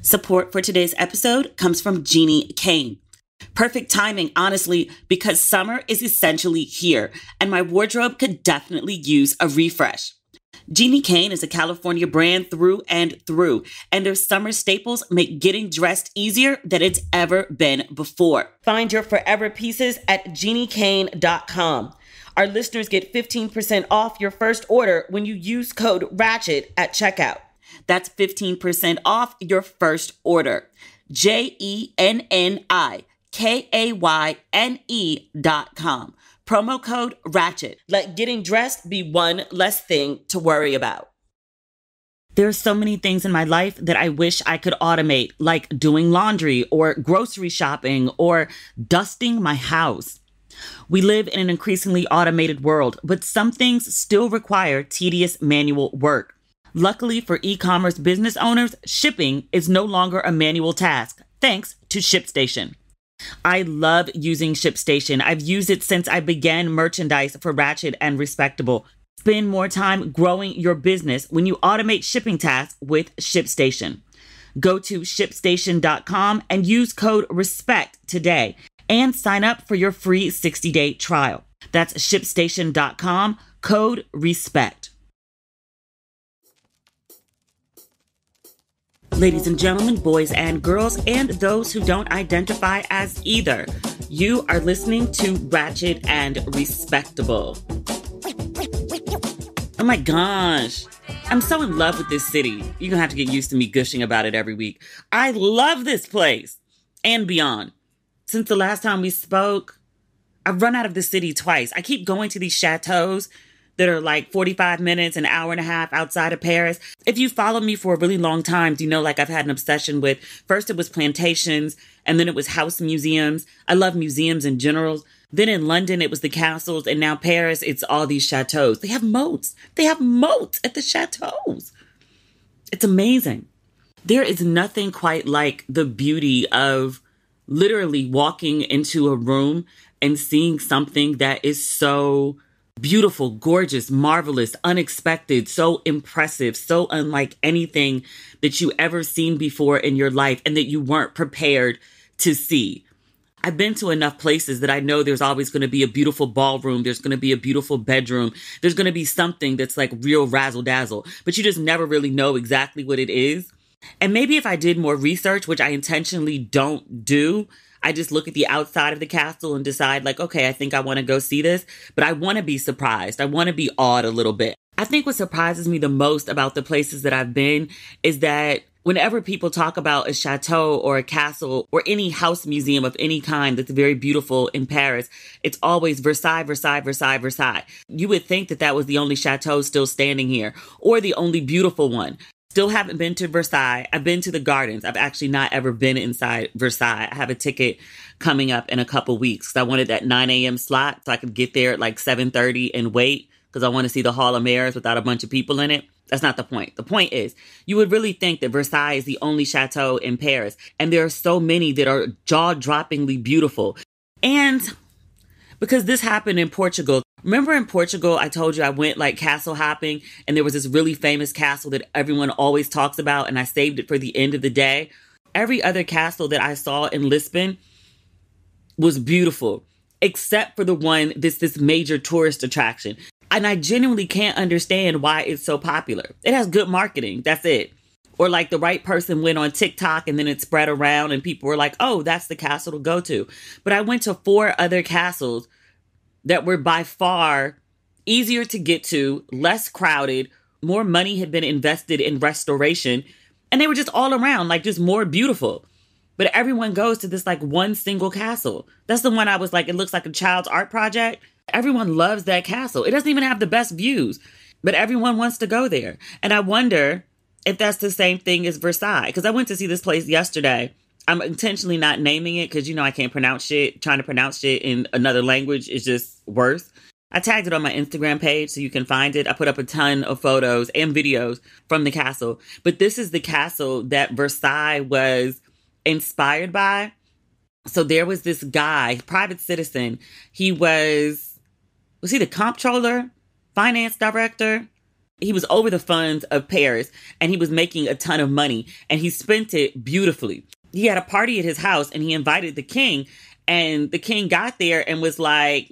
Support for today's episode comes from Jeannie Kane. Perfect timing, honestly, because summer is essentially here, and my wardrobe could definitely use a refresh. Jeannie Kane is a California brand through and through, and their summer staples make getting dressed easier than it's ever been before. Find your forever pieces at jeanniekane.com. Our listeners get 15% off your first order when you use code RATCHET at checkout. That's 15% off your first order. JENNIKAYNE.com. Promo code RATCHET. Let getting dressed be one less thing to worry about. There are so many things in my life that I wish I could automate, like doing laundry or grocery shopping or dusting my house. We live in an increasingly automated world, but some things still require tedious manual work. Luckily for e-commerce business owners, shipping is no longer a manual task, thanks to ShipStation. I love using ShipStation. I've used it since I began merchandise for Ratchet and Respectable. Spend more time growing your business when you automate shipping tasks with ShipStation. Go to ShipStation.com and use code RESPECT today and sign up for your free 60-day trial. That's ShipStation.com, code RESPECT. Ladies and gentlemen, boys and girls, and those who don't identify as either, you are listening to Ratchet and Respectable. Oh my gosh, I'm so in love with this city. You're gonna have to get used to me gushing about it every week. I love this place and beyond. Since the last time we spoke, I've run out of the city twice. I keep going to these chateaus that are like 45 minutes, an hour and a half outside of Paris. If you follow me for a really long time, you know, like I've had an obsession with, first it was plantations, and then it was house museums. I love museums in general. Then in London, it was the castles, and now Paris, it's all these chateaus. They have moats. They have moats at the chateaus. It's amazing. There is nothing quite like the beauty of literally walking into a room and seeing something that is so beautiful, gorgeous, marvelous, unexpected, so impressive, so unlike anything that you ever seen before in your life and that you weren't prepared to see. I've been to enough places that I know there's always going to be a beautiful ballroom. There's going to be a beautiful bedroom. There's going to be something that's like real razzle dazzle, but you just never really know exactly what it is. And maybe if I did more research, which I intentionally don't do, I just look at the outside of the castle and decide like, okay, I think I want to go see this, but I want to be surprised. I want to be awed a little bit. I think what surprises me the most about the places that I've been is that whenever people talk about a chateau or a castle or any house museum of any kind that's very beautiful in Paris, it's always Versailles, Versailles, Versailles, Versailles. You would think that that was the only chateau still standing here or the only beautiful one. Still haven't been to Versailles. I've been to the gardens. I've actually not ever been inside Versailles. I have a ticket coming up in a couple weeks. I wanted that 9 a.m. slot so I could get there at like 7:30 and wait because I want to see the Hall of Mirrors without a bunch of people in it. That's not the point. The point is, you would really think that Versailles is the only chateau in Paris. And there are so many that are jaw-droppingly beautiful. And because this happened in Portugal. Remember in Portugal, I told you I went like castle hopping and there was this really famous castle that everyone always talks about and I saved it for the end of the day. Every other castle that I saw in Lisbon was beautiful, except for the one that's this major tourist attraction. And I genuinely can't understand why it's so popular. It has good marketing. That's it. Or like the right person went on TikTok and then it spread around and people were like, oh, that's the castle to go to. But I went to 4 other castles that were by far easier to get to, less crowded, more money had been invested in restoration, and they were just all around, like just more beautiful. But everyone goes to this like one single castle. That's the one I was like, it looks like a child's art project. Everyone loves that castle. It doesn't even have the best views, but everyone wants to go there. And I wonder if that's the same thing as Versailles, because I went to see this place yesterday. I'm intentionally not naming it because, you know, I can't pronounce shit. Trying to pronounce shit in another language is just worse. I tagged it on my Instagram page so you can find it. I put up a ton of photos and videos from the castle. But this is the castle that Versailles was inspired by. So there was this guy, private citizen. Was he the comptroller, finance director? He was over the funds of Paris and he was making a ton of money and he spent it beautifully. He had a party at his house and he invited the king, and the king got there and was like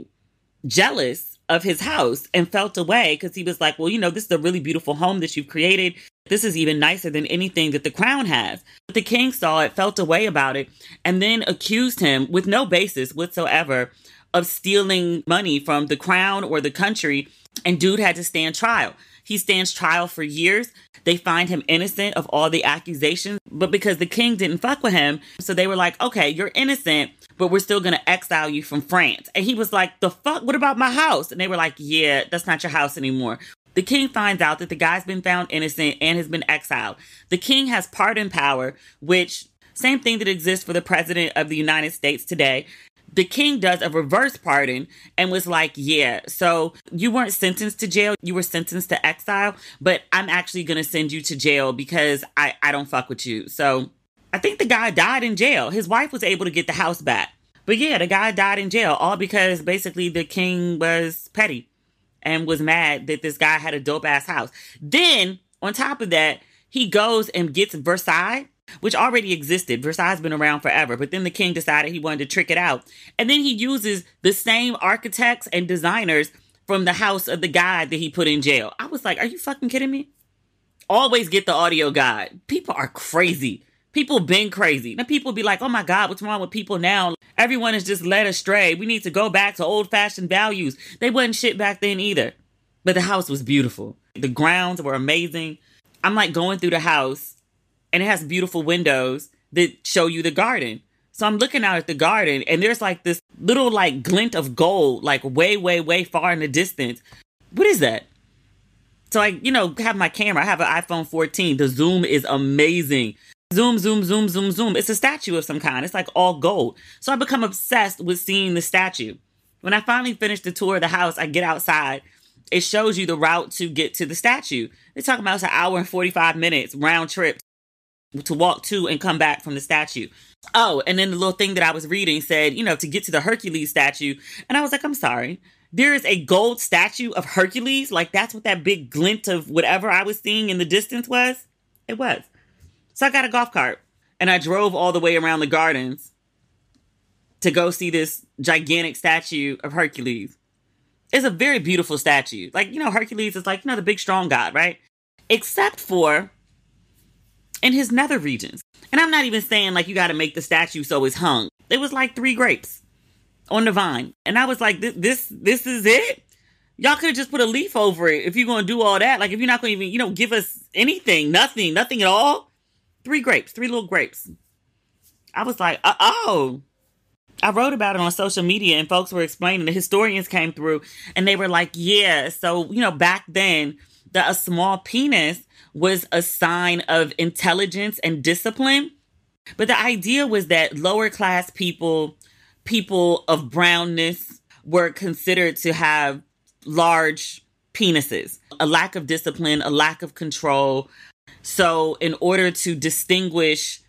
jealous of his house and felt away because he was like, well, this is a really beautiful home that you've created. This is even nicer than anything that the crown has. But the king saw it, felt a way about it, and then accused him with no basis whatsoever of stealing money from the crown or the country. And dude had to stand trial. He stands trial for years. They find him innocent of all the accusations, but because the king didn't fuck with him, so they were like, okay, you're innocent, but we're still going to exile you from France. And he was like, the fuck? What about my house? And they were like, yeah, that's not your house anymore. The king finds out that the guy's been found innocent and has been exiled. The king has pardon power, which same thing that exists for the president of the United States today. The king does a reverse pardon and was like, yeah, so you weren't sentenced to jail. You were sentenced to exile, but I'm actually going to send you to jail because I don't fuck with you. So I think the guy died in jail. His wife was able to get the house back. But yeah, the guy died in jail, all because basically the king was petty and was mad that this guy had a dope ass house. Then on top of that, he goes and gets Versailles, which already existed. Versailles has been around forever. But then the king decided he wanted to trick it out. And then he uses the same architects and designers from the house of the guy that he put in jail. I was like, are you fucking kidding me? Always get the audio guide. People are crazy. People been crazy. Now people be like, oh my God, what's wrong with people now? Everyone is just led astray. We need to go back to old fashioned values. They wasn't shit back then either. But the house was beautiful. The grounds were amazing. I'm like going through the house, and it has beautiful windows that show you the garden. So I'm looking out at the garden and there's like this little like glint of gold, like way, way, way far in the distance. What is that? So I, have my camera. I have an iPhone 14. The zoom is amazing. Zoom, zoom, zoom, zoom, zoom. It's a statue of some kind. It's like all gold. So I become obsessed with seeing the statue. When I finally finish the tour of the house, I get outside. It shows you the route to get to the statue. They're talking about it's an hour and 45 minutes round trip to walk to and come back from the statue. Oh, and then the little thing that I was reading said, to get to the Hercules statue. And I was like, I'm sorry. There is a gold statue of Hercules. Like that's what that big glint of whatever I was seeing in the distance was. It was. So I got a golf cart and I drove all the way around the gardens to go see this gigantic statue of Hercules. It's a very beautiful statue. Like, Hercules is like, the big strong god, right? Except for in his nether regions. And I'm not even saying like you got to make the statue so it's hung. It was like 3 grapes on the vine. And I was like, this is it? Y'all could have just put a leaf over it if you're going to do all that. Like if you're not going to even, give us anything, nothing at all. 3 grapes, 3 little grapes. I was like, oh. I wrote about it on social media and folks were explaining. The historians came through and they were like, yeah. So, back then a small penis was a sign of intelligence and discipline. But the idea was that lower class people of brownness were considered to have large penises, a lack of discipline, a lack of control. So in order to distinguish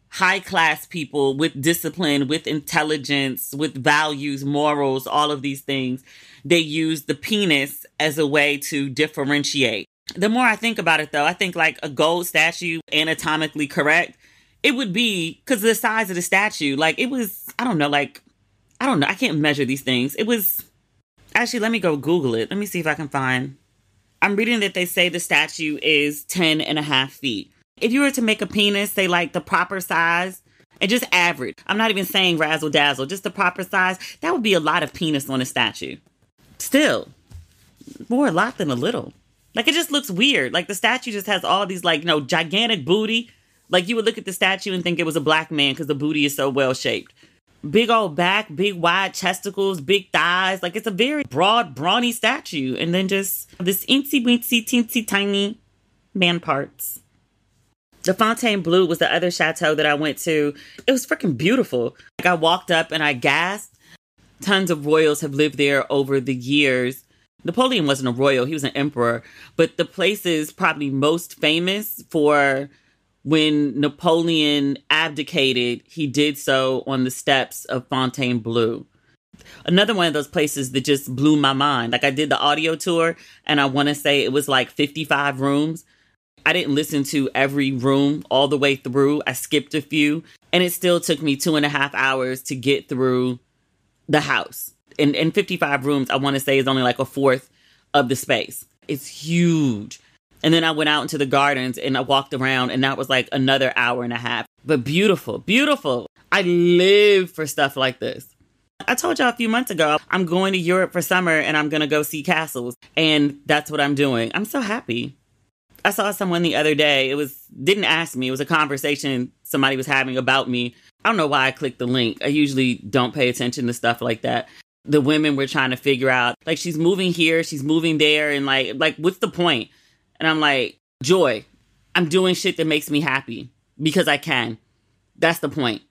high class people with discipline, with intelligence, with values, morals, all of these things, they used the penis as a way to differentiate. The more I think about it, though, I think like a gold statue, anatomically correct, it would be because of the size of the statue. Like it was, I don't know. I can't measure these things. It was, actually, let me go Google it. Let me see if I can find. I'm reading that they say the statue is 10.5 feet. If you were to make a penis, say like the proper size and just average, I'm not even saying razzle dazzle, just the proper size, that would be a lot of penis on a statue. Still, more a lot than a little. Like, it just looks weird. Like, the statue just has all these, like, gigantic booty. Like, you would look at the statue and think it was a black man because the booty is so well-shaped. Big old back, big wide chesticles, big thighs. Like, it's a very broad, brawny statue. And then just this incy-wincy, teensy-tiny man parts. The Fontainebleau was the other chateau that I went to. It was freaking beautiful. Like, I walked up and I gasped. Tons of royals have lived there over the years. Napoleon wasn't a royal, he was an emperor. But the place is probably most famous for when Napoleon abdicated, he did so on the steps of Fontainebleau. Another one of those places that just blew my mind. Like I did the audio tour and I want to say it was like 55 rooms. I didn't listen to every room all the way through. I skipped a few and it still took me 2.5 hours to get through the house. And 55 rooms, I want to say is only like a fourth of the space. It's huge. And then I went out into the gardens and I walked around and that was like another hour and a half. But beautiful, beautiful. I live for stuff like this. I told y'all a few months ago, I'm going to Europe for summer and I'm going to go see castles. And that's what I'm doing. I'm so happy. I saw someone the other day. Didn't ask me. It was a conversation somebody was having about me. I don't know why I clicked the link. I usually don't pay attention to stuff like that. The women were trying to figure out, like, she's moving here, she's moving there. And like, what's the point? And I'm like, joy. I'm doing shit that makes me happy because I can. That's the point.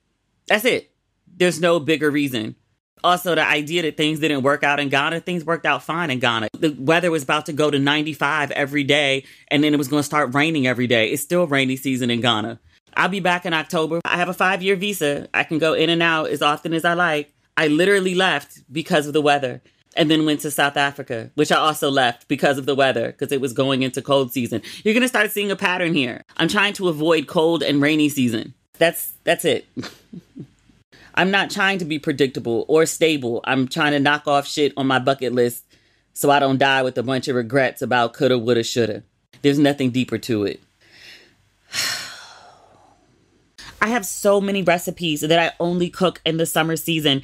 That's it. There's no bigger reason. Also, the idea that things didn't work out in Ghana, things worked out fine in Ghana. The weather was about to go to 95 every day, and then it was going to start raining every day. It's still rainy season in Ghana. I'll be back in October. I have a 5-year visa. I can go in and out as often as I like. I literally left because of the weather and then went to South Africa, which I also left because of the weather, because it was going into cold season. You're going to start seeing a pattern here. I'm trying to avoid cold and rainy season. That's it. I'm not trying to be predictable or stable. I'm trying to knock off shit on my bucket list so I don't die with a bunch of regrets about coulda, woulda, shoulda. There's nothing deeper to it. I have so many recipes that I only cook in the summer season,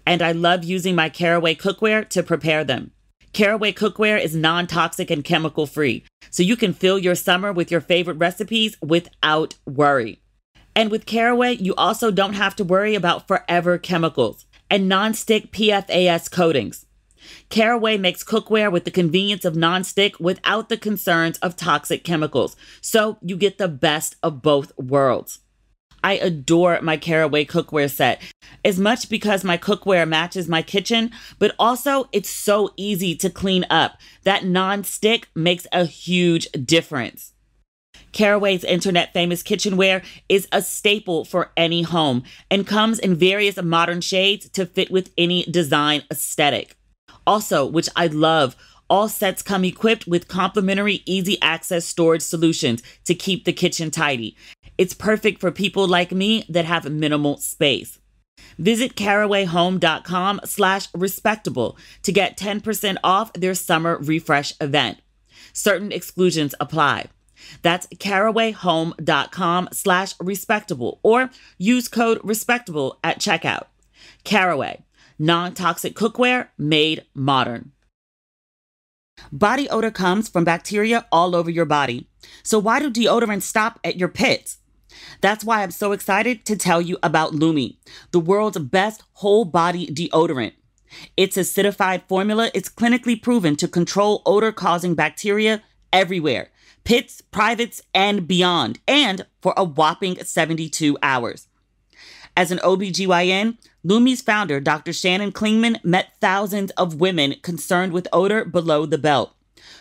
and I love using my Caraway cookware to prepare them. Caraway cookware is non-toxic and chemical-free, so you can fill your summer with your favorite recipes without worry. And with Caraway, you also don't have to worry about forever chemicals and non-stick PFAS coatings. Caraway makes cookware with the convenience of non-stick without the concerns of toxic chemicals, so you get the best of both worlds. I adore my Caraway cookware set, as much because my cookware matches my kitchen, but also it's so easy to clean up. That non-stick makes a huge difference. Caraway's internet famous kitchenware is a staple for any home and comes in various modern shades to fit with any design aesthetic. Also, which I love, all sets come equipped with complimentary easy access storage solutions to keep the kitchen tidy. It's perfect for people like me that have minimal space. Visit carawayhome.com/respectable to get 10% off their summer refresh event. Certain exclusions apply. That's carawayhome.com/respectable or use code respectable at checkout. Caraway, non-toxic cookware made modern. Body odor comes from bacteria all over your body. So why do deodorants stop at your pits? That's why I'm so excited to tell you about Lumi, the world's best whole body deodorant. Its acidified formula is clinically proven to control odor-causing bacteria everywhere, pits, privates, and beyond, and for a whopping 72 hours. As an OBGYN, Lumi's founder, Dr. Shannon Klingman, met thousands of women concerned with odor below the belt.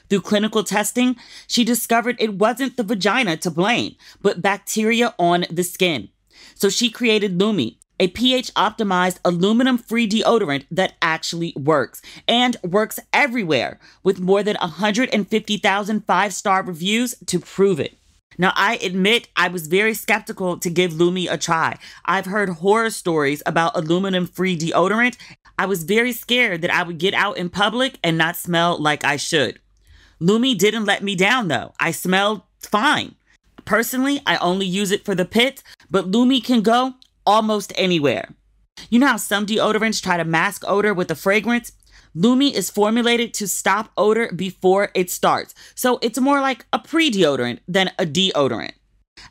Through clinical testing, she discovered it wasn't the vagina to blame, but bacteria on the skin. So she created Lumi, a pH-optimized aluminum-free deodorant that actually works, and works everywhere, with more than 150,000 five-star reviews to prove it. Now, I admit I was very skeptical to give Lumi a try. I've heard horror stories about aluminum-free deodorant. I was very scared that I would get out in public and not smell like I should. Lumi didn't let me down, though. I smelled fine. Personally, I only use it for the pits, but Lumi can go almost anywhere. You know how some deodorants try to mask odor with a fragrance? Lumi is formulated to stop odor before it starts, so it's more like a pre-deodorant than a deodorant.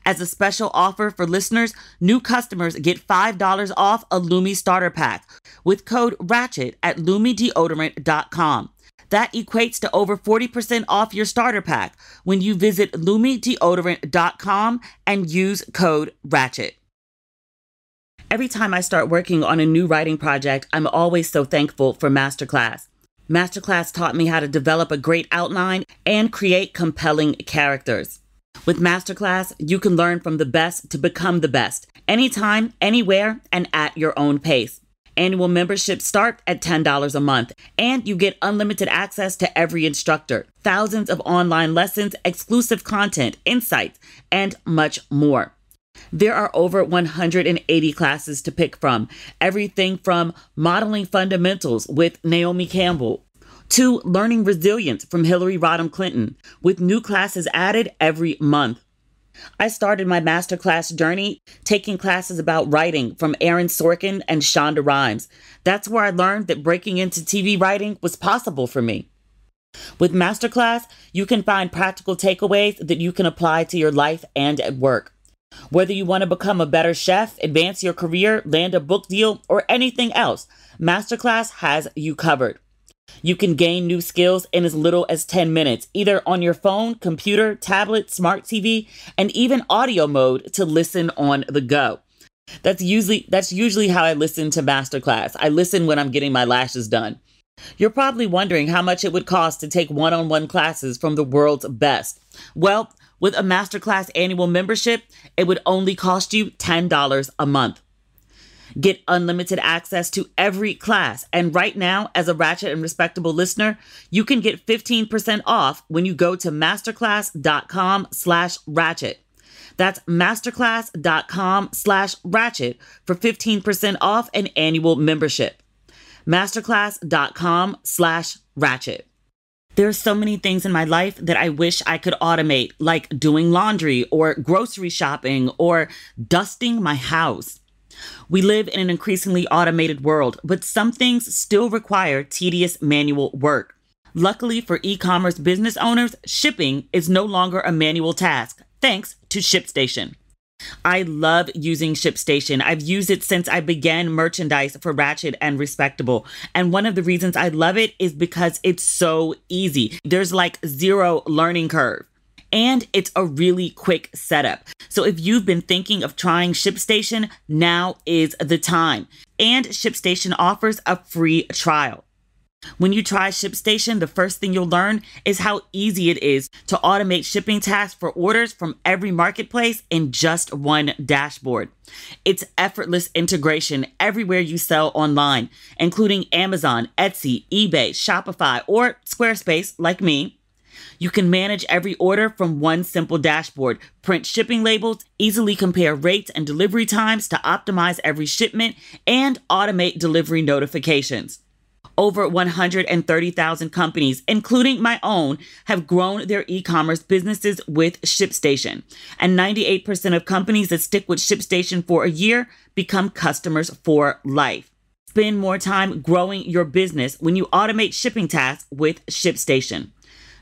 As a special offer for listeners, new customers get $5 off a Lumi starter pack with code RATCHET at lumideodorant.com. That equates to over 40% off your starter pack when you visit lumideodorant.com and use code RATCHET. Every time I start working on a new writing project, I'm always so thankful for Masterclass. Masterclass taught me how to develop a great outline and create compelling characters. With Masterclass, you can learn from the best to become the best, anytime, anywhere, and at your own pace. Annual memberships start at $10 a month, and you get unlimited access to every instructor, thousands of online lessons, exclusive content, insights, and much more. There are over 180 classes to pick from, everything from modeling fundamentals with Naomi Campbell to learning resilience from Hillary Rodham Clinton, with new classes added every month. I started my masterclass journey taking classes about writing from Aaron Sorkin and Shonda Rhimes. That's where I learned that breaking into TV writing was possible for me. With Masterclass, you can find practical takeaways that you can apply to your life and at work. Whether you want to become a better chef, advance your career, land a book deal, or anything else, Masterclass has you covered. You can gain new skills in as little as 10 minutes, either on your phone, computer, tablet, smart TV, and even audio mode to listen on the go. That's usually how I listen to Masterclass. I listen when I'm getting my lashes done. You're probably wondering how much it would cost to take one-on-one classes from the world's best. Well, with a Masterclass annual membership, it would only cost you $10 a month. Get unlimited access to every class. And right now, as a Ratchet and Respectable listener, you can get 15% off when you go to masterclass.com/ratchet. That's masterclass.com/ratchet for 15% off an annual membership. Masterclass.com/ratchet. There are so many things in my life that I wish I could automate, like doing laundry or grocery shopping or dusting my house. We live in an increasingly automated world, but some things still require tedious manual work. Luckily for e-commerce business owners, shipping is no longer a manual task, thanks to ShipStation. I love using ShipStation. I've used it since I began merchandise for Ratchet and Respectable. And one of the reasons I love it is because it's so easy. There's like zero learning curve. And it's a really quick setup. So if you've been thinking of trying ShipStation, now is the time. And ShipStation offers a free trial. When you try ShipStation, the first thing you'll learn is how easy it is to automate shipping tasks for orders from every marketplace in just one dashboard. It's effortless integration everywhere you sell online, including Amazon, Etsy, eBay, Shopify, or Squarespace like me. You can manage every order from one simple dashboard, print shipping labels, easily compare rates and delivery times to optimize every shipment, and automate delivery notifications. Over 130,000 companies, including my own, have grown their e-commerce businesses with ShipStation. And 98% of companies that stick with ShipStation for a year become customers for life. Spend more time growing your business when you automate shipping tasks with ShipStation.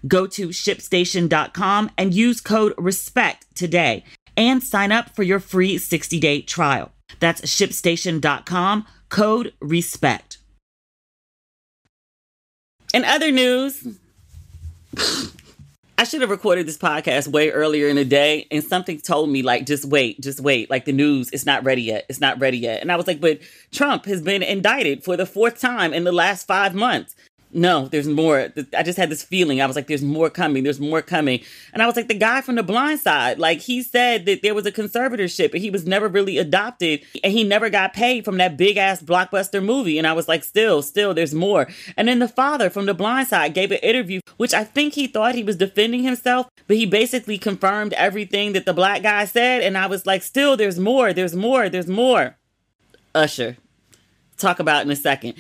Go to ShipStation.com and use code RESPECT today and sign up for your free 60-day trial. That's ShipStation.com, code RESPECT. In other news, I should have recorded this podcast way earlier in the day, and something told me, like, just wait. Like, the news, it's not ready yet. And I was like, but Trump has been indicted for the 4th time in the last 5 months. No, there's more. I just had this feeling. I was like, there's more coming. And I was like, the guy from The Blind Side, like, he said that there was a conservatorship and he was never really adopted and he never got paid from that big ass blockbuster movie. And I was like, still, there's more. And then the father from The Blind Side gave an interview, which I think he thought he was defending himself, but he basically confirmed everything that the black guy said. And I was like, still, there's more. Usher. Talk about in a second.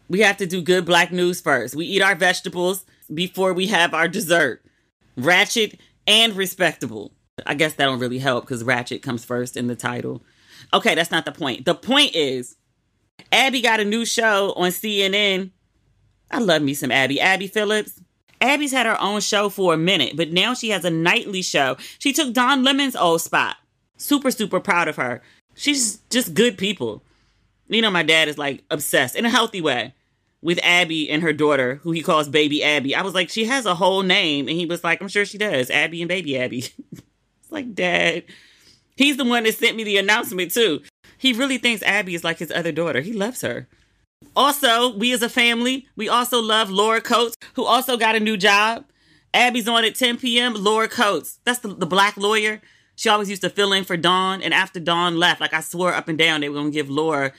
We have to do good black news first. We eat our vegetables before we have our dessert. Ratchet and Respectable. I guess that don't really help because Ratchet comes first in the title. Okay, that's not the point. The point is, Abby got a new show on CNN. I love me some Abby. Abby Phillips. Abby's had her own show for a minute, but now she has a nightly show. She took Don Lemon's old spot. Super, super proud of her. She's just good people. You know, my dad is like obsessed in a healthy way with Abby and her daughter, who he calls Baby Abby. I was like, she has a whole name. And he was like, I'm sure she does. Abby and Baby Abby. It's like, Dad. He's the one that sent me the announcement too. He really thinks Abby is like his other daughter. He loves her. Also, we as a family, we also love Laura Coates, who also got a new job. Abby's on at 10 p.m. Laura Coates, that's the black lawyer. She always used to fill in for Dawn. And after Dawn left, like I swore up and down, they were going to give Laura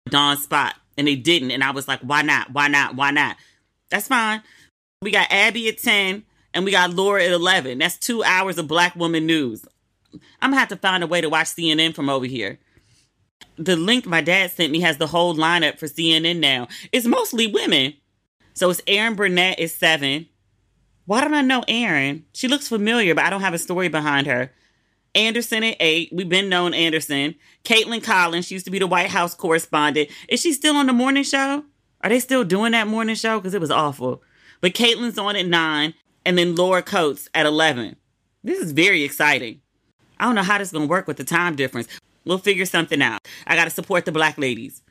Dawn's spot. and they didn't. And I was like, why not? Why not? Why not? That's fine. We got Abby at 10 and we got Laura at 11. That's 2 hours of Black woman news. I'm going to have to find a way to watch CNN from over here. The link my dad sent me has the whole lineup for CNN now. It's mostly women. So it's Erin Burnett at 7. Why don't I know Erin? She looks familiar, but I don't have a story behind her. Anderson at 8. We've been known Anderson. Caitlin Collins. She used to be the White House correspondent. Is she still on the morning show? Are they still doing that morning show? Because it was awful. But Caitlin's on at 9. And then Laura Coates at 11. This is very exciting. I don't know how this is going to work with the time difference. We'll figure something out. I got to support the Black ladies.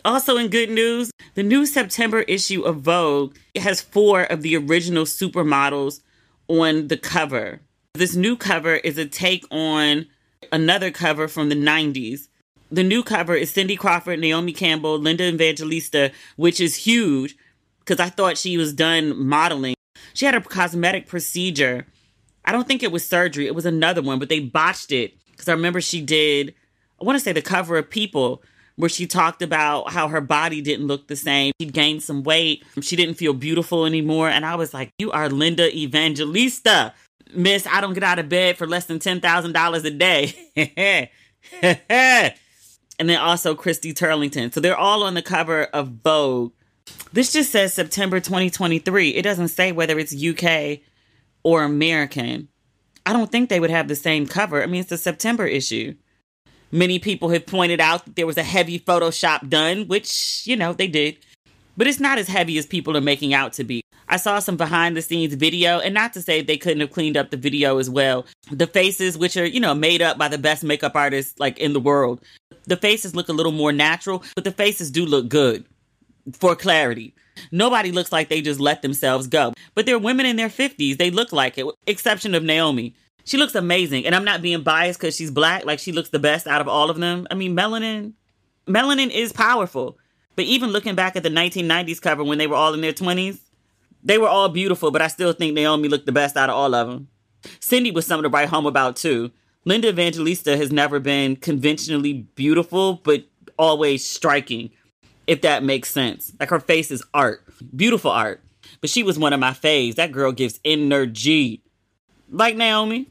Also in good news, the new September issue of Vogue has 4 of the original supermodels on the cover. This new cover is a take on another cover from the 90s. The new cover is Cindy Crawford, Naomi Campbell, Linda Evangelista, which is huge because I thought she was done modeling. She had a cosmetic procedure. I don't think it was surgery. It was another one, but they botched it because I remember she did, I want to say the cover of People, where she talked about how her body didn't look the same. She'd gained some weight. She didn't feel beautiful anymore. And I was like, you are Linda Evangelista. Miss, I don't get out of bed for less than $10,000 a day. And then also Christy Turlington. So they're all on the cover of Vogue. This just says September 2023. It doesn't say whether it's UK or American. I don't think they would have the same cover. I mean, it's a September issue. Many people have pointed out that there was a heavy Photoshop done, which, you know, they did. But it's not as heavy as people are making out to be. I saw some behind the scenes video, and not to say they couldn't have cleaned up the video as well. The faces, which are, you know, made up by the best makeup artists like in the world. The faces look a little more natural, but the faces do look good. For clarity. Nobody looks like they just let themselves go. But they're women in their 50s. They look like it, exception of Naomi. She looks amazing. And I'm not being biased because she's Black. Like, she looks the best out of all of them. I mean, melanin is powerful. But even looking back at the 1990s cover when they were all in their 20s, they were all beautiful, but I still think Naomi looked the best out of all of them. Cindy was something to write home about, too. Linda Evangelista has never been conventionally beautiful, but always striking, if that makes sense. Like, her face is art. Beautiful art. But she was one of my faves. That girl gives energy. Like Naomi.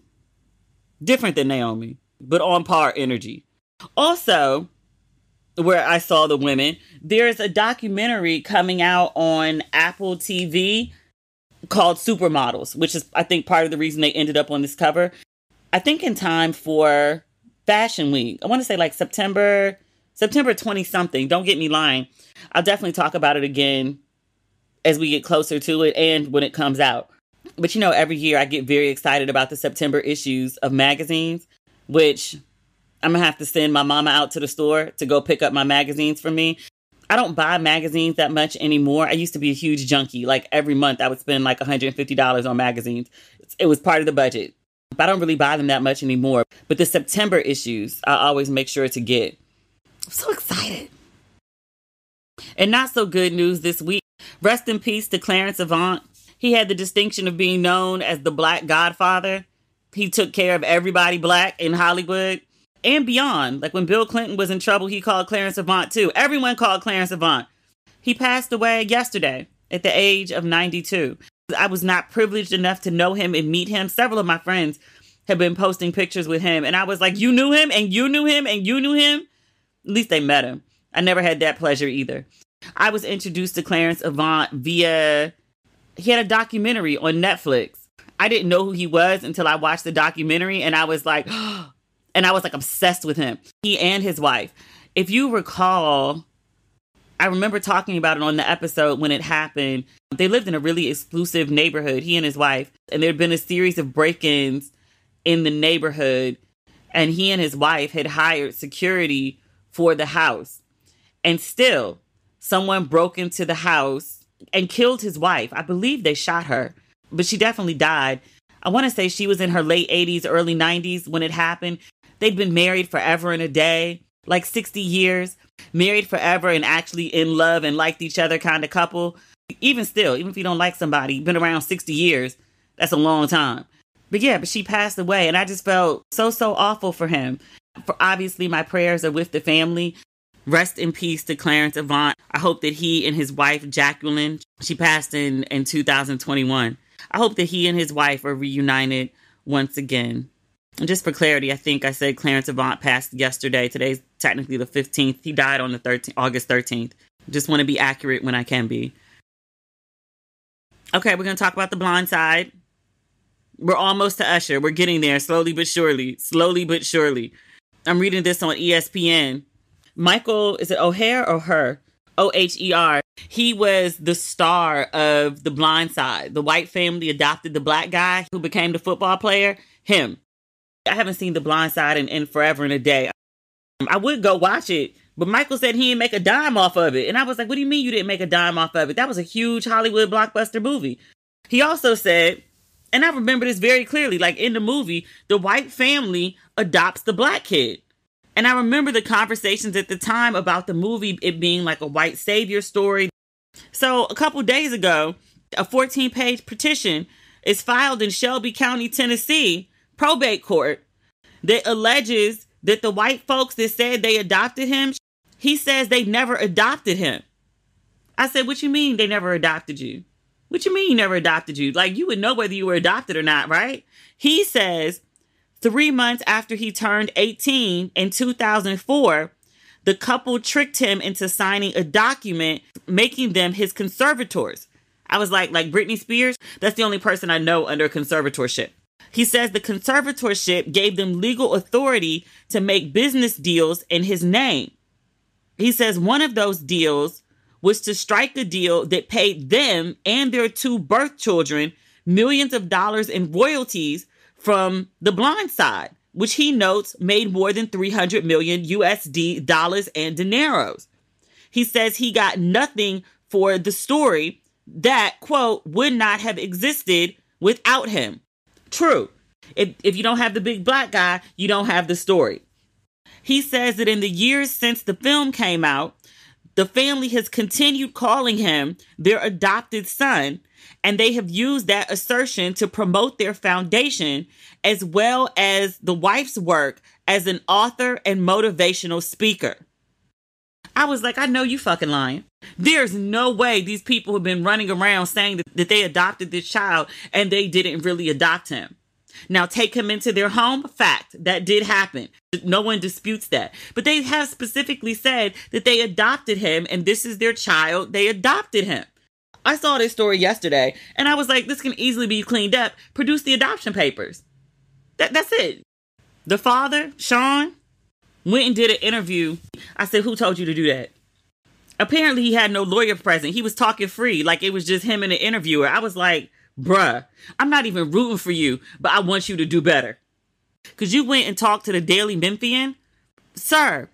Different than Naomi, but on par energy. Also, where I saw the women, there's a documentary coming out on Apple TV called Supermodels, which is, I think, part of the reason they ended up on this cover. I think in time for Fashion Week. I want to say like September 20-something. Don't get me lying. I'll definitely talk about it again as we get closer to it and when it comes out. But, you know, every year I get very excited about the September issues of magazines, which I'm going to have to send my mama out to the store to go pick up my magazines for me. I don't buy magazines that much anymore. I used to be a huge junkie. Like, every month I would spend like $150 on magazines. It was part of the budget. But I don't really buy them that much anymore. But the September issues, I always make sure to get. I'm so excited. And not so good news this week. Rest in peace to Clarence Avant. He had the distinction of being known as the Black Godfather. He took care of everybody Black in Hollywood and beyond. Like, when Bill Clinton was in trouble, he called Clarence Avant too. Everyone called Clarence Avant. He passed away yesterday at the age of 92. I was not privileged enough to know him and meet him. Several of my friends have been posting pictures with him. And I was like, you knew him and you knew him and you knew him? At least they met him. I never had that pleasure either. I was introduced to Clarence Avant via... He had a documentary on Netflix. I didn't know who he was until I watched the documentary, and I was like, obsessed with him. He and his wife. If you recall, I remember talking about it on the episode when it happened. They lived in a really exclusive neighborhood, he and his wife, and there had been a series of break-ins in the neighborhood, and he and his wife had hired security for the house. And still, someone broke into the house and killed his wife. I believe they shot her, but she definitely died. I want to say she was in her late 80s, early 90s when it happened. They'd been married forever and a day, like 60 years, married forever and actually in love and liked each other kind of couple. Even still, even if you don't like somebody, been around 60 years, that's a long time. But yeah, but she passed away, and I just felt so awful for him. For obviously, my prayers are with the family. Rest in peace to Clarence Avant. I hope that he and his wife, Jacqueline, she passed in 2021. I hope that he and his wife are reunited once again. And just for clarity, I think I said Clarence Avant passed yesterday. Today's technically the 15th. He died on the 13th, August 13th. Just want to be accurate when I can be. Okay, we're going to talk about The Blind Side. We're almost to Usher. We're getting there slowly but surely. Slowly but surely. I'm reading this on ESPN. Michael, is it O'Hare or her? Oher. He was the star of The Blind Side. The white family adopted the black guy who became the football player. Him. I haven't seen The Blind Side in forever and a day. I would go watch it, but Michael said he didn't make a dime off of it. And I was like, what do you mean you didn't make a dime off of it? That was a huge Hollywood blockbuster movie. He also said, and I remember this very clearly, like in the movie, the white family adopts the black kid. And I remember the conversations at the time about the movie, it being like a white savior story. So a couple days ago, a 14-page petition is filed in Shelby County, Tennessee, probate court, that alleges that the white folks that said they adopted him, he says they never adopted him. I said, what you mean they never adopted you? What you mean he never adopted you? Like, you would know whether you were adopted or not, right? He says 3 months after he turned 18 in 2004, the couple tricked him into signing a document making them his conservators. I was like Britney Spears? That's the only person I know under conservatorship. He says the conservatorship gave them legal authority to make business deals in his name. He says one of those deals was to strike a deal that paid them and their 2 birth children millions of dollars in royalties from The Blind Side, which he notes made more than 300 million USD dollars and dineros. He says he got nothing for the story that, quote, would not have existed without him. True. If you don't have the big black guy, you don't have the story. He says that in the years since the film came out, the family has continued calling him their adopted son, and they have used that assertion to promote their foundation as well as the wife's work as an author and motivational speaker. I was like, I know you fucking lying. There's no way these people have been running around saying that they adopted this child and they didn't really adopt him. Now, take him into their home. Fact, that did happen. No one disputes that. But they have specifically said that they adopted him and this is their child. They adopted him. I saw this story yesterday and I was like, this can easily be cleaned up. Produce the adoption papers. That's it. The father, Sean, went and did an interview. I said, who told you to do that? Apparently he had no lawyer present. He was talking free, like it was just him and the interviewer. I was like, bruh, I'm not even rooting for you, but I want you to do better. Because you went and talked to the Daily Memphian. Sir,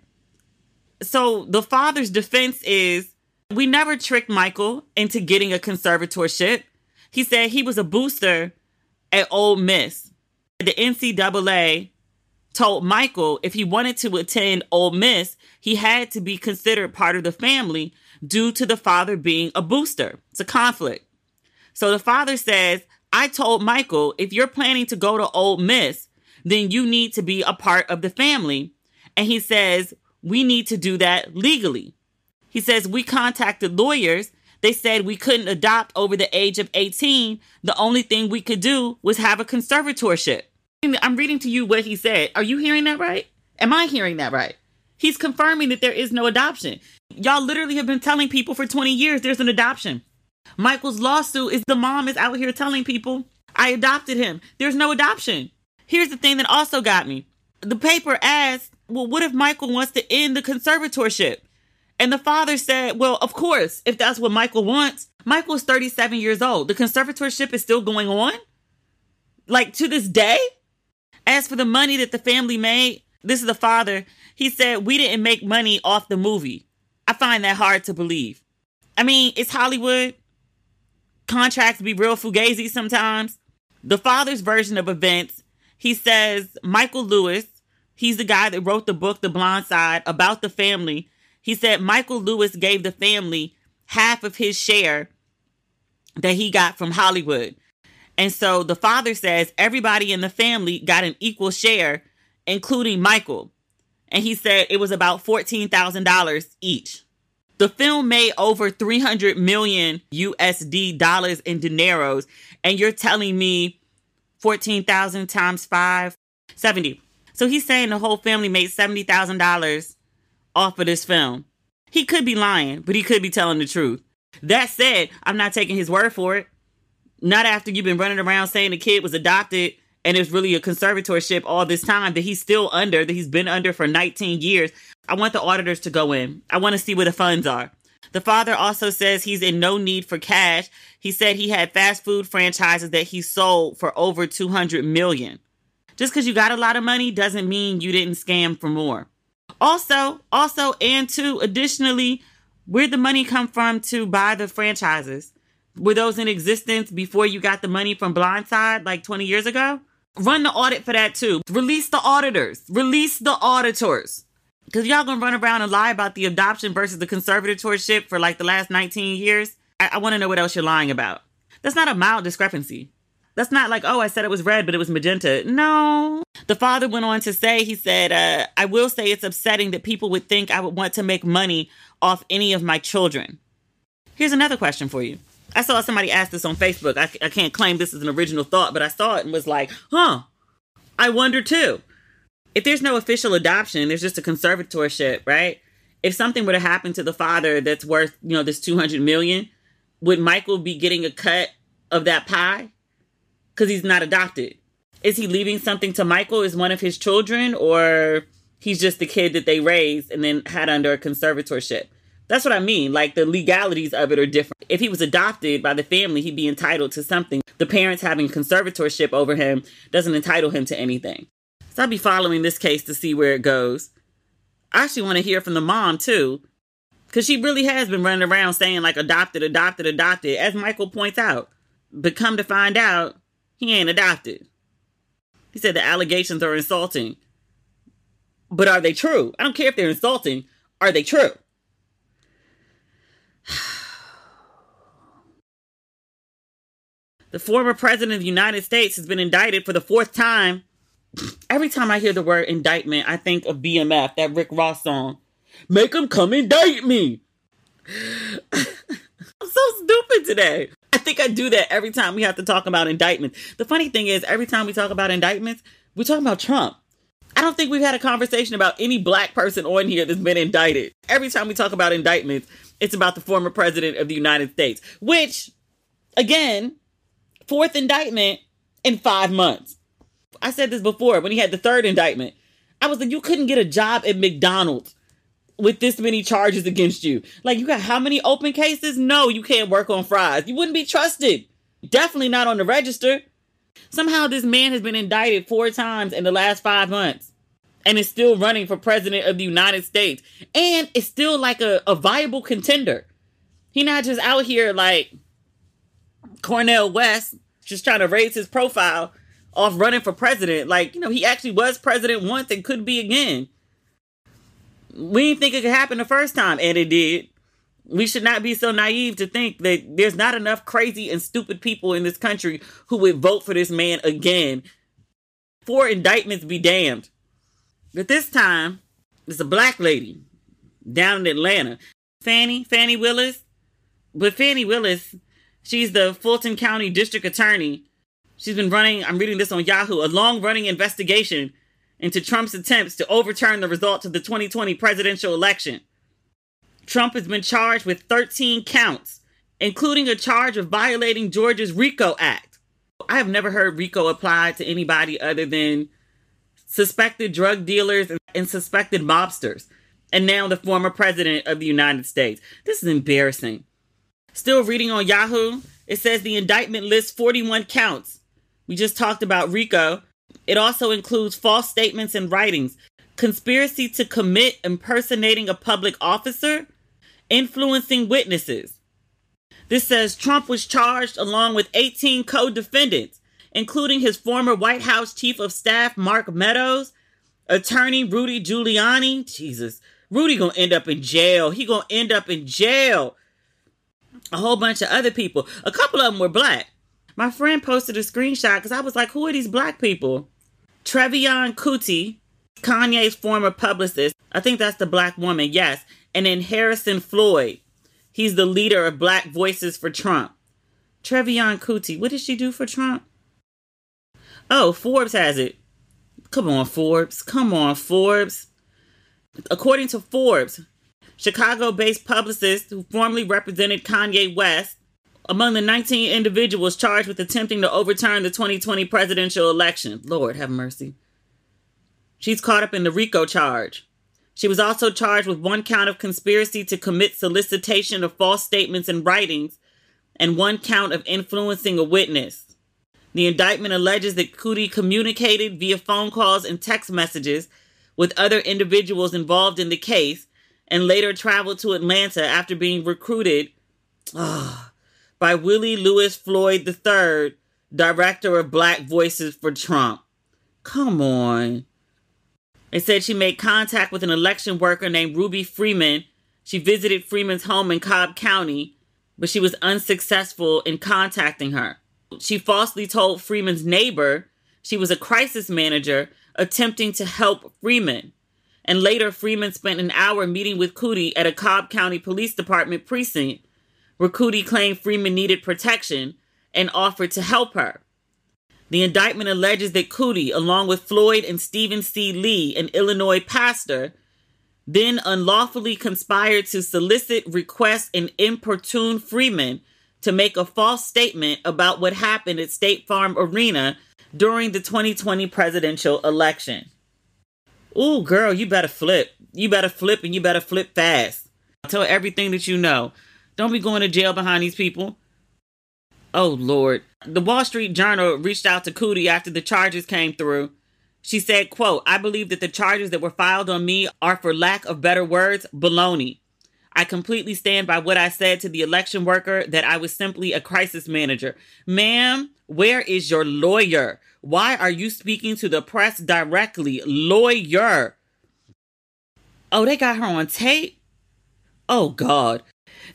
so the father's defense is, we never tricked Michael into getting a conservatorship. He said he was a booster at Ole Miss. The NCAA told Michael if he wanted to attend Ole Miss, he had to be considered part of the family due to the father being a booster. It's a conflict. So the father says, I told Michael, if you're planning to go to Ole Miss, then you need to be a part of the family. And he says, we need to do that legally. He says, we contacted lawyers. They said we couldn't adopt over the age of 18. The only thing we could do was have a conservatorship. I'm reading to you what he said. Are you hearing that right? Am I hearing that right? He's confirming that there is no adoption. Y'all literally have been telling people for 20 years there's an adoption. Michael's lawsuit is the mom is out here telling people, I adopted him. There's no adoption. Here's the thing that also got me. The paper asked, well, what if Michael wants to end the conservatorship? And the father said, well, of course, if that's what Michael wants. Michael's 37 years old. The conservatorship is still going on? Like to this day? As for the money that the family made, this is the father. He said, we didn't make money off the movie. I find that hard to believe. I mean, it's Hollywood. Contracts be real fugazi sometimes. The father's version of events, he says Michael Lewis, he's the guy that wrote the book, The Blind Side, about the family. He said Michael Lewis gave the family half of his share that he got from Hollywood. And so the father says everybody in the family got an equal share, including Michael. and he said it was about $14,000 each. The film made over 300 million USD dollars in dineros, and you're telling me 14,000 times 5, 70. So he's saying the whole family made $70,000 off of this film. He could be lying, but he could be telling the truth. That said, I'm not taking his word for it. Not after you've been running around saying the kid was adopted and it's really a conservatorship all this time that he's still under, that he's been under for 19 years. I want the auditors to go in. I want to see where the funds are. The father also says he's in no need for cash. He said he had fast food franchises that he sold for over 200 million. Just because you got a lot of money doesn't mean you didn't scam for more. Also, additionally, where'd the money come from to buy the franchises? Were those in existence before you got the money from Blindside like 20 years ago? Run the audit for that too. Release the auditors. Release the auditors. Because y'all gonna run around and lie about the adoption versus the conservatorship for like the last 19 years. I want to know what else you're lying about. That's not a mild discrepancy. That's not like, oh, I said it was red, but it was magenta. No. The father went on to say, he said, I will say it's upsetting that people would think I would want to make money off any of my children. Here's another question for you. I saw somebody ask this on Facebook. I can't claim this is an original thought, but I saw it and was like, I wonder too. If there's no official adoption, there's just a conservatorship, right? If something were to happen to the father that's worth, this 200 million, would Michael be getting a cut of that pie? Because he's not adopted. Is he leaving something to Michael as one of his children, or he's just the kid that they raised and then had under a conservatorship? That's what I mean. Like, the legalities of it are different. If he was adopted by the family, he'd be entitled to something. The parents having conservatorship over him doesn't entitle him to anything. So I'll be following this case to see where it goes. I actually want to hear from the mom, too. Because she really has been running around saying, like, adopted, as Michael points out. But come to find out, he ain't adopted. He said the allegations are insulting. But are they true? I don't care if they're insulting. Are they true? The former president of the United States has been indicted for the 4th time. Every time I hear the word indictment, I think of BMF, that Rick Ross song. Make them come indict me. I'm so stupid today. I think I do that every time we have to talk about indictments. The funny thing is, every time we talk about indictments, we're talking about Trump. I don't think we've had a conversation about any black person on here that's been indicted. Every time we talk about indictments, it's about the former president of the United States. Which, again, 4th indictment in 5 months. I said this before when he had the 3rd indictment. I was like, you couldn't get a job at McDonald's with this many charges against you. Like, you got how many open cases? No, you can't work on fries. You wouldn't be trusted. Definitely not on the register. Somehow this man has been indicted 4 times in the last 5 months and is still running for president of the United States. And is still like a viable contender. He's not just out here like Cornel West, just trying to raise his profile off running for president. Like, he actually was president once and could be again. We didn't think it could happen the first time, and it did. We should not be so naive to think that there's not enough crazy and stupid people in this country who would vote for this man again. 4 indictments be damned. But this time, it's a black lady down in Atlanta. Fannie Willis. But Fannie Willis, she's the Fulton County District Attorney. She's been running, I'm reading this on Yahoo, a long-running investigation into Trump's attempts to overturn the results of the 2020 presidential election. Trump has been charged with 13 counts, including a charge of violating Georgia's RICO Act. I have never heard RICO applied to anybody other than suspected drug dealers and suspected mobsters, and now the former president of the United States. This is embarrassing. Still reading on Yahoo, it says the indictment lists 41 counts. We just talked about RICO. It also includes false statements and writings, conspiracy to commit impersonating a public officer, influencing witnesses. This says Trump was charged along with 18 co-defendants, including his former White House Chief of Staff, Mark Meadows, attorney Rudy Giuliani. Jesus, Rudy gonna end up in jail. He gonna end up in jail. A whole bunch of other people. A couple of them were black. My friend posted a screenshot because I was like, who are these black people? Trevion Kuti, Kanye's former publicist. I think that's the black woman, yes. And then Harrison Floyd. He's the leader of Black Voices for Trump. Trevion Kuti, what did she do for Trump? Oh, Forbes has it. Come on, Forbes. Come on, Forbes. According to Forbes, Chicago-based publicists who formerly represented Kanye West, among the 19 individuals charged with attempting to overturn the 2020 presidential election. Lord have mercy. She's caught up in the RICO charge. She was also charged with 1 count of conspiracy to commit solicitation of false statements and writings and 1 count of influencing a witness. The indictment alleges that Kuti communicated via phone calls and text messages with other individuals involved in the case and later traveled to Atlanta after being recruited by Willie Lewis Floyd III, director of Black Voices for Trump. Come on. They said she made contact with an election worker named Ruby Freeman. She visited Freeman's home in Cobb County, but she was unsuccessful in contacting her. She falsely told Freeman's neighbor she was a crisis manager attempting to help Freeman. And later, Freeman spent an hour meeting with Kuti at a Cobb County Police Department precinct, where Kuti claimed Freeman needed protection and offered to help her. The indictment alleges that Kuti, along with Floyd and Stephen C. Lee, an Illinois pastor, then unlawfully conspired to solicit, request, and importune Freeman to make a false statement about what happened at State Farm Arena during the 2020 presidential election. Ooh, girl, you better flip. You better flip, and you better flip fast. Tell everything that you know. Don't be going to jail behind these people. Oh, Lord. The Wall Street Journal reached out to Kuti after the charges came through. She said, quote, "I believe that the charges that were filed on me are, for lack of better words, baloney. I completely stand by what I said to the election worker, that I was simply a crisis manager." Ma'am, where is your lawyer? Why are you speaking to the press directly? Lawyer. Oh, they got her on tape? Oh, God.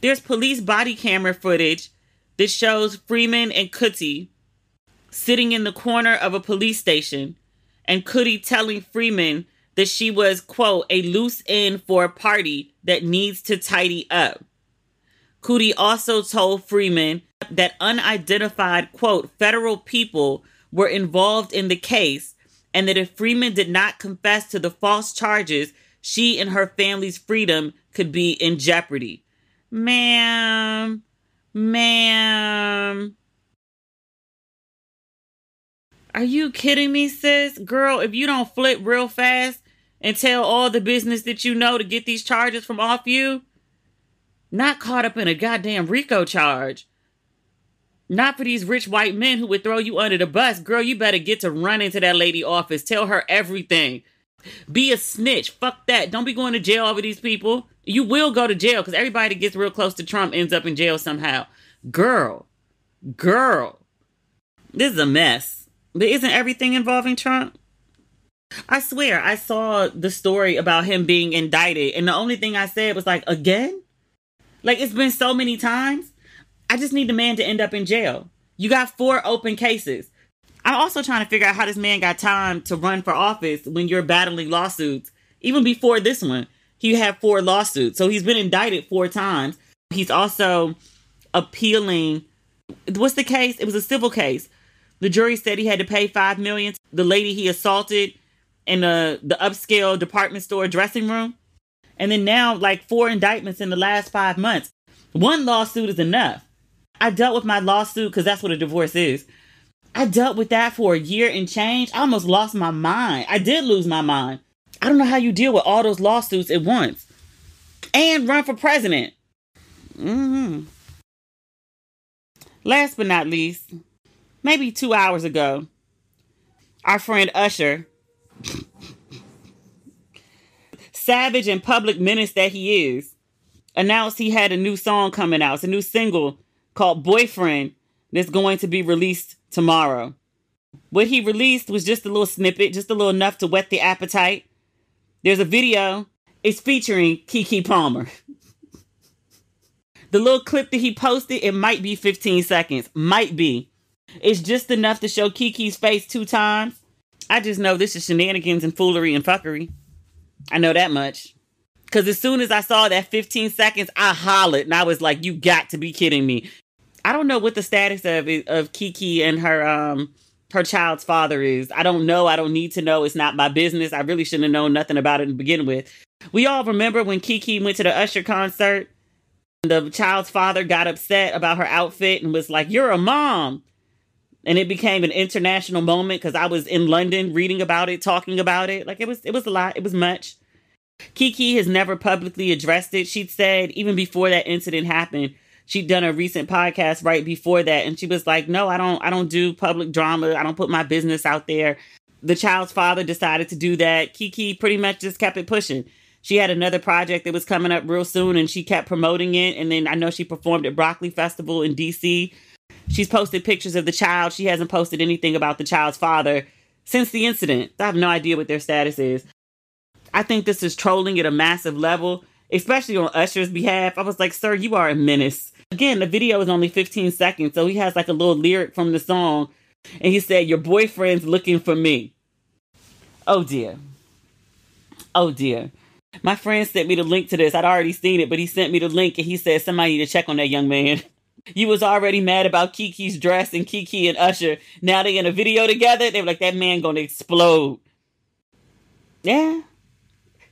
There's police body camera footage that shows Freeman and Kuti sitting in the corner of a police station, and Kuti telling Freeman that she was, quote, "a loose end for a party that needs to tidy up." Kuti also told Freeman that unidentified, quote, "federal people were involved in the case, and that if Freeman did not confess to the false charges, she and her family's freedom could be in jeopardy." Ma'am. Are you kidding me, sis? Girl, if you don't flip real fast and tell all the business that you know to get these charges from off you, not caught up in a goddamn RICO charge. Not for these rich white men who would throw you under the bus. Girl, you better get to run into that lady office. Tell her everything. Be a snitch. Fuck that. Don't be going to jail over these people. You will go to jail because everybody that gets real close to Trump ends up in jail somehow. Girl. This is a mess. But isn't everything involving Trump? I swear, I saw the story about him being indicted, and the only thing I said was like, again? Like, it's been so many times. I just need the man to end up in jail. You got 4 open cases. I'm also trying to figure out how this man got time to run for office when you're battling lawsuits. Even before this one, he had 4 lawsuits. So he's been indicted 4 times. He's also appealing. What's the case? It was a civil case. The jury said he had to pay $5 million to the lady he assaulted in the upscale department store dressing room. And then now, like 4 indictments in the last 5 months. 1 lawsuit is enough. I dealt with my lawsuit because that's what a divorce is. I dealt with that for a year and change. I almost lost my mind. I did lose my mind. I don't know how you deal with all those lawsuits at once. And run for president. Last but not least, maybe 2 hours ago, our friend Usher, savage and public menace that he is, announced he had a new song coming out. It's a new single called Boyfriend that's going to be released tomorrow. What he released was just a little snippet, just a little enough to whet the appetite. There's a video. It's featuring Keke Palmer. The little clip that he posted, it might be 15 seconds. Might be. It's just enough to show Keke's face 2 times. I just know this is shenanigans and foolery and fuckery. I know that much. Because as soon as I saw that 15 seconds, I hollered. And I was like, you got to be kidding me. I don't know what the status of Keke and her child's father is. I don't know. I don't need to know. It's not my business. I really shouldn't have known nothing about it to begin with. We all remember when Keke went to the Usher concert. The child's father got upset about her outfit and was like, you're a mom. And it became an international moment because I was in London reading about it, talking about it. Like, it was a lot. It was much. Keke has never publicly addressed it. She'd said, even before that incident happened, she'd done a recent podcast right before that. And she was like, no, I don't do public drama. I don't put my business out there. The child's father decided to do that. Keke pretty much just kept it pushing. She had another project that was coming up real soon and she kept promoting it. And then I know she performed at Broccoli Festival in DC. She's posted pictures of the child. She hasn't posted anything about the child's father since the incident. I have no idea what their status is. I think this is trolling at a massive level, especially on Usher's behalf. I was like, sir, you are a menace. Again, the video is only 15 seconds. So he has like a little lyric from the song. And he said, your boyfriend's looking for me. Oh dear. Oh dear. My friend sent me the link to this. I'd already seen it, but he sent me the link and he said, somebody need to check on that young man. You was already mad about Keke's dress and Keke and Usher. Now they in a video together. They were like, that man gonna explode. Yeah.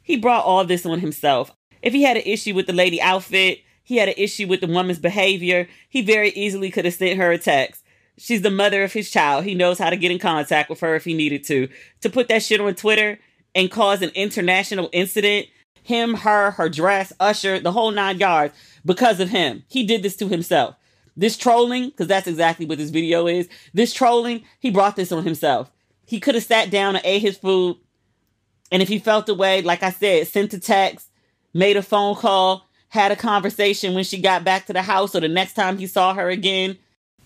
He brought all this on himself. If he had an issue with the lady outfit, he had an issue with the woman's behavior, he very easily could have sent her a text. She's the mother of his child. He knows how to get in contact with her if he needed to. To put that shit on Twitter and cause an international incident, him, her dress, Usher, the whole 9 yards, because of him. He did this to himself. This trolling, because that's exactly what this video is. This trolling, he brought this on himself. He could have sat down and ate his food. And if he felt the way, like I said, sent a text, made a phone call, had a conversation when she got back to the house or the next time he saw her again.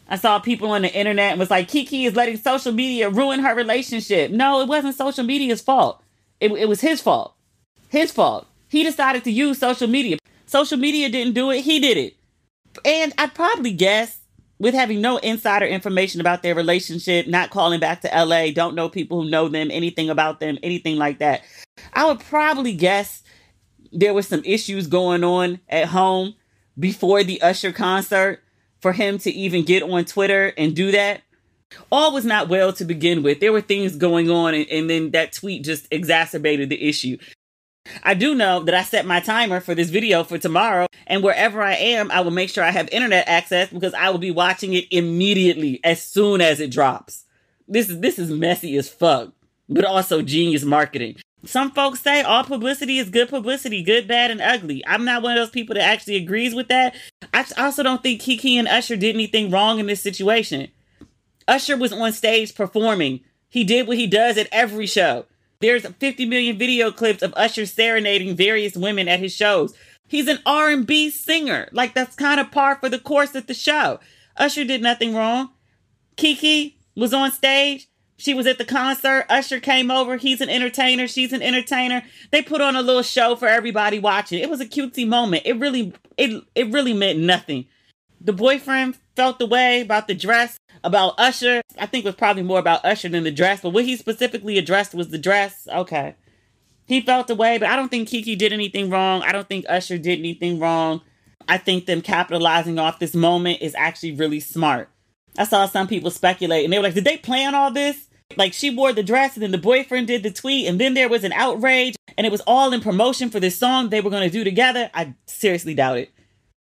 I saw people on the internet and was like, Keke is letting social media ruin her relationship. No, it wasn't social media's fault. It was his fault. His fault. He decided to use social media. Social media didn't do it. He did it. And I'd probably guess, with having no insider information about their relationship, not calling back to LA, don't know people who know them, anything about them, anything like that, I would probably guess there were some issues going on at home before the Usher concert for him to even get on Twitter and do that. All was not well to begin with. There were things going on, and then that tweet just exacerbated the issue. I do know that I set my timer for this video for tomorrow, and wherever I am, I will make sure I have internet access because I will be watching it immediately as soon as it drops. This is messy as fuck, but also genius marketing. Some folks say all publicity is good publicity, good, bad, and ugly. I'm not one of those people that actually agrees with that. I also don't think Keke and Usher did anything wrong in this situation. Usher was on stage performing. He did what he does at every show. There's 50 million video clips of Usher serenading various women at his shows. He's an R&B singer. Like, that's kind of par for the course at the show. Usher did nothing wrong. Keke was on stage. She was at the concert. Usher came over. He's an entertainer. She's an entertainer. They put on a little show for everybody watching. It was a cutesy moment. It really meant nothing. The boyfriend felt the way about the dress, about Usher. I think it was probably more about Usher than the dress, but what he specifically addressed was the dress. Okay. He felt the way, but I don't think Keke did anything wrong. I don't think Usher did anything wrong. I think them capitalizing off this moment is actually really smart. I saw some people speculate, and they were like, did they plan all this? Like, she wore the dress, and then the boyfriend did the tweet, and then there was an outrage, and it was all in promotion for this song they were going to do together. I seriously doubt it.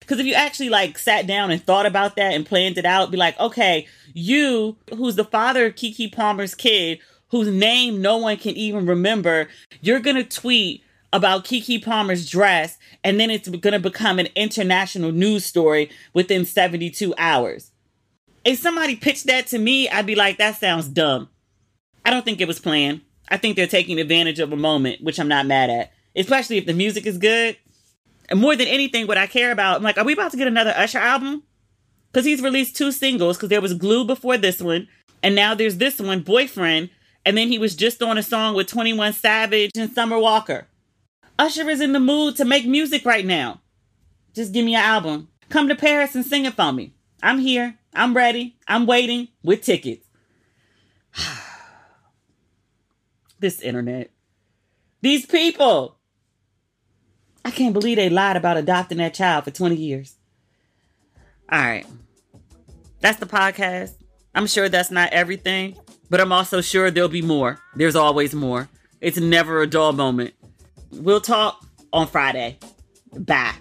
Because if you actually, like, sat down and thought about that and planned it out, be like, okay, you, who's the father of Keke Palmer's kid, whose name no one can even remember, you're going to tweet about Keke Palmer's dress, and then it's going to become an international news story within 72 hours. If somebody pitched that to me, I'd be like, that sounds dumb. I don't think it was planned. I think they're taking advantage of a moment, which I'm not mad at. Especially if the music is good. And more than anything, what I care about, I'm like, are we about to get another Usher album? Because he's released 2 singles, because there was Glue before this one. And now there's this one, Boyfriend. And then he was just on a song with 21 Savage and Summer Walker. Usher is in the mood to make music right now. Just give me an album. Come to Paris and sing it for me. I'm here. I'm ready. I'm waiting with tickets. This internet. These people. I can't believe they lied about adopting that child for 20 years. All right. That's the podcast. I'm sure that's not everything, but I'm also sure there'll be more. There's always more. It's never a dull moment. We'll talk on Friday. Bye.